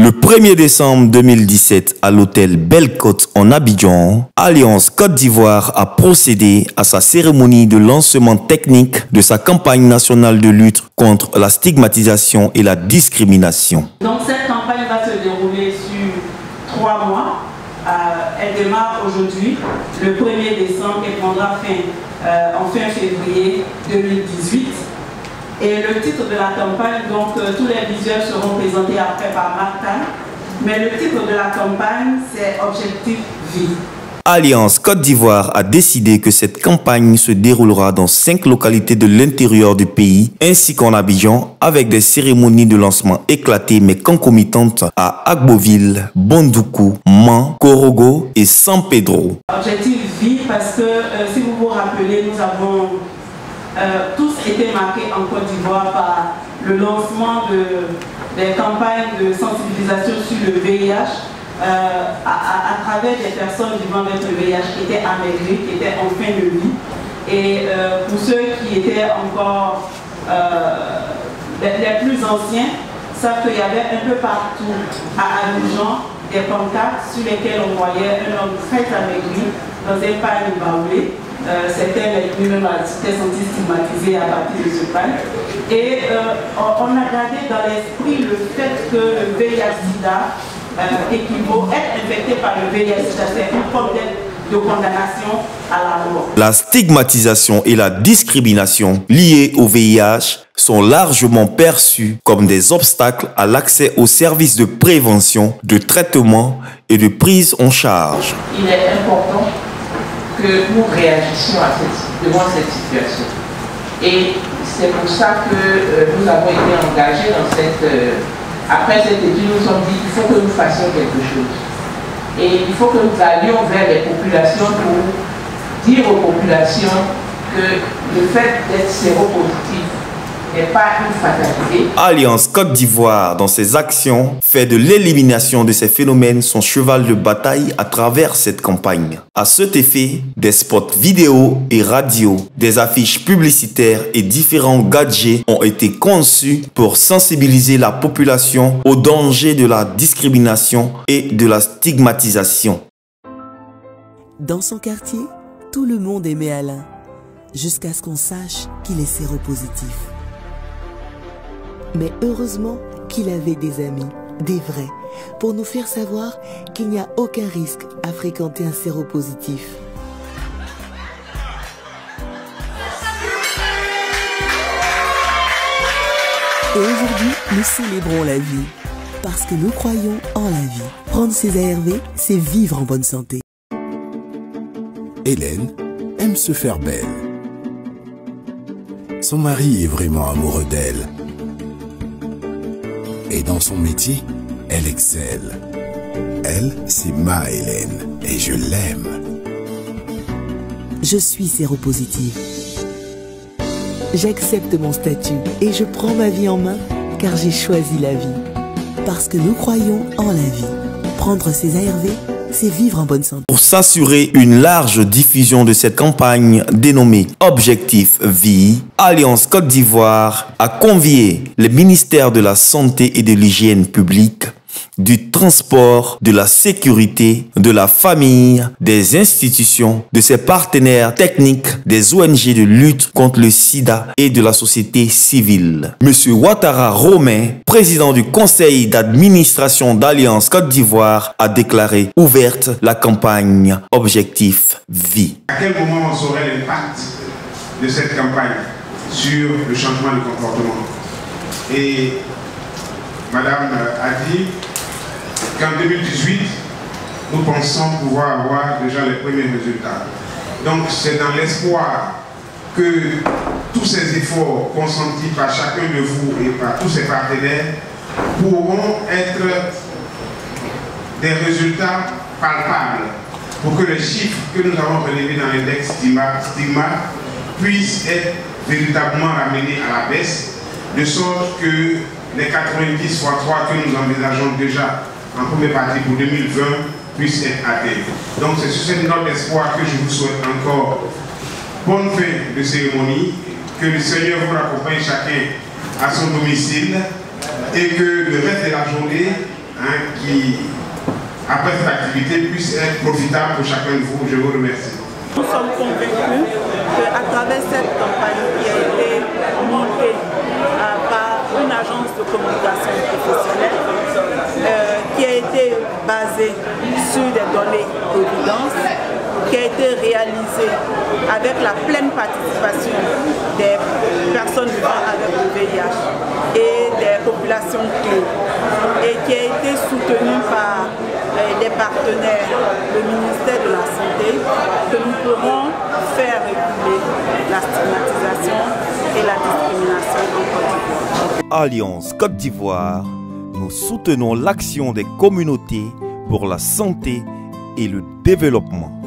Le 1er décembre 2017, à l'hôtel Belle-Côte en Abidjan, Alliance Côte d'Ivoire a procédé à sa cérémonie de lancement technique de sa campagne nationale de lutte contre la stigmatisation et la discrimination. Donc cette campagne va se dérouler sur 3 mois. Elle démarre aujourd'hui, le 1er décembre, et prendra fin en fin février 2018. Et le titre de la campagne, donc tous les visuels seront présentés après par Martin, mais le titre de la campagne, c'est Objectif Vie. Alliance Côte d'Ivoire a décidé que cette campagne se déroulera dans 5 localités de l'intérieur du pays, ainsi qu'en Abidjan, avec des cérémonies de lancement éclatées mais concomitantes à Agboville, Bondoukou, Man, Korogo et San Pedro. Objectif Vie parce que, si vous vous rappelez, nous avons tous été marqués en Côte d'Ivoire par le lancement des campagnes de sensibilisation sur le VIH à travers des personnes vivant avec le VIH qui étaient amaigries, qui étaient en fin de vie. Et pour ceux qui étaient encore les plus anciens, savent qu'il y avait un peu partout à Abidjan des pancartes sur lesquelles on voyait un homme très amaigri dans un panier baoulé. C'était les mineurs qui étaient sentis stigmatisés à partir de ce panier. Et on a gardé dans l'esprit le fait que le VIH-Sida équivaut, être infecté par le VIH-Sida, c'est une forme de condamnation à la mort. La stigmatisation et la discrimination liées au VIH sont largement perçues comme des obstacles à l'accès aux services de prévention, de traitement et de prise en charge. Il est important que nous réagissions devant cette situation. Et c'est pour ça que nous avons été engagés dans après cette étude, nous nous sommes dit qu'il faut que nous fassions quelque chose. Et il faut que nous allions vers les populations pour dire aux populations que le fait d'être séropositif n'est pas une fatalité. Alliance Côte d'Ivoire, dans ses actions, fait de l'élimination de ces phénomènes son cheval de bataille à travers cette campagne. À cet effet, des spots vidéo et radio, des affiches publicitaires et différents gadgets ont été conçus pour sensibiliser la population au danger de la discrimination et de la stigmatisation. Dans son quartier, tout le monde aimait Alain, jusqu'à ce qu'on sache qu'il est séropositif. Mais heureusement qu'il avait des amis, des vrais, pour nous faire savoir qu'il n'y a aucun risque à fréquenter un séropositif. Et aujourd'hui, nous célébrons la vie, parce que nous croyons en la vie. Prendre ses ARV, c'est vivre en bonne santé. Hélène aime se faire belle. Son mari est vraiment amoureux d'elle. Et dans son métier, elle excelle. Elle, c'est ma Hélène, et je l'aime. Je suis séropositive. J'accepte mon statut et je prends ma vie en main car j'ai choisi la vie. Parce que nous croyons en la vie. Prendre ses ARV, c'est vivre en bonne santé. Pour s'assurer une large diffusion de cette campagne dénommée Objectif Vie, Alliance Côte d'Ivoire a convié les ministères de la Santé et de l'Hygiène publique, du transport, de la sécurité, de la famille, des institutions, de ses partenaires techniques, des ONG de lutte contre le sida et de la société civile. Monsieur Ouattara Romain, président du conseil d'administration d'Alliance Côte d'Ivoire, a déclaré ouverte la campagne Objectif Vie. À quel moment on saurait l'impact de cette campagne sur le changement de comportement? Et Madame a dit qu'en 2018, nous pensons pouvoir avoir déjà les premiers résultats. Donc c'est dans l'espoir que tous ces efforts consentis par chacun de vous et par tous ces partenaires pourront être des résultats palpables pour que les chiffres que nous avons relevés dans l'index stigma puissent être véritablement ramenés à la baisse, de sorte que les 90 x 3 que nous envisageons déjà en première partie pour 2020 puissent être atteints. Donc c'est sur cette note d'espoir que je vous souhaite encore bonne fin de cérémonie, que le Seigneur vous accompagne chacun à son domicile et que le reste de la journée qui, après cette activité, puisse être profitable pour chacun de vous. Je vous remercie. Nous sommes convaincus qu'à travers cette campagne qui a été montée par une agence de communication professionnelle, qui a été basée sur des données d'évidence, qui a été réalisée avec la pleine participation des personnes vivant avec le VIH et des populations clés, et qui a été soutenue par des partenaires, le ministère de la Santé, que nous pourrons faire reculer la stigmatisation et la discrimination en Côte d'Ivoire. Alliance Côte d'Ivoire, nous soutenons l'action des communautés pour la santé et le développement.